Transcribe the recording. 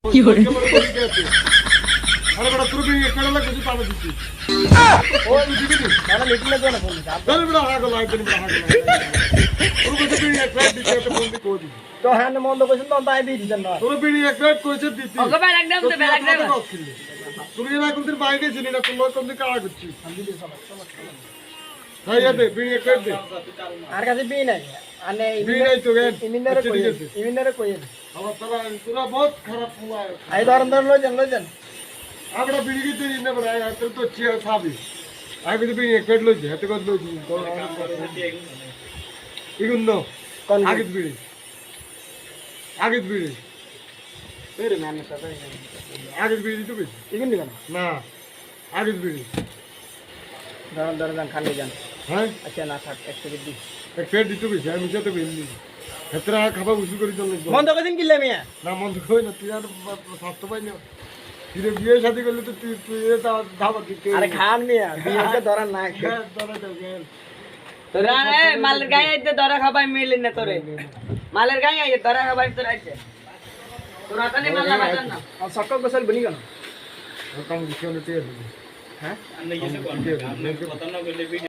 কি করে আরে বড় তুই বিড়ি একটা লাগে তুই পাবে দিছিস ও তুই দিবি মানে মিটিং এর জন্য ফোন দিছি তাহলে বড় হাগো লাইতে বড় হাগো তুই কত বিড়ি একটা দিছিস একটা বন্ধ করে দিবি তো হ্যাঁ মন্দ কইছেন তো তাই দিয়ে দিছেন না তোর বিড়ি একটা কইছে দিতি ওকে ব্যাগ দাও তো ব্যাগ দাও তুই না কোন দিন বাইরে ছিলি না তুই কোন দিন কাজ করছিস ভাইয়া দে বিড়ি একটা দে আর কাছে বি নাই আনে বিড়ি নাই তো গেল ইমিনারে কই আমার তোরা বহুত খারাপ পোলা আই ধরন লই যান আমরা বিড়ি কি তুই না বড় আর তোর তো চিয়া খাবি আই বিড়ি একটা লই দে হাতে কত লই ইগুন নো কোন আগে বিড়ি এর মানে সাথে আগে বিড়ি তো বেশি ইগুন দিবেন না আগে বিড়ি ধরন খালি যান হ্যাঁ আচ্ছা না থাক এক সেকেন্ড দি এক প্লেট দিতে বেশি আমি যেতে বেশি ক্ষেত্রে খাবার উসু করে চলে বন্ধ কইছেন কিলে মিয়া না মন তো কই না তুই আর স্বাস্থ্য পাই না তুই বিয়ে শাদী করলে তো তুই এটা ধাবা দিতে আরে খান মিয়া বিয়েতে ধরান না তোরা রে মালের গায়ে আইতে ধরা খাবাই মিলে না তোরে মালের গায়ে আইতে ধরা খাবাই তোর আইছে তোরা তানে মাল্লা বাজান না আর সকল গোসল বনি কেন কাম দিছে না তুই হ্যাঁ আমি কিছু কথা না বললে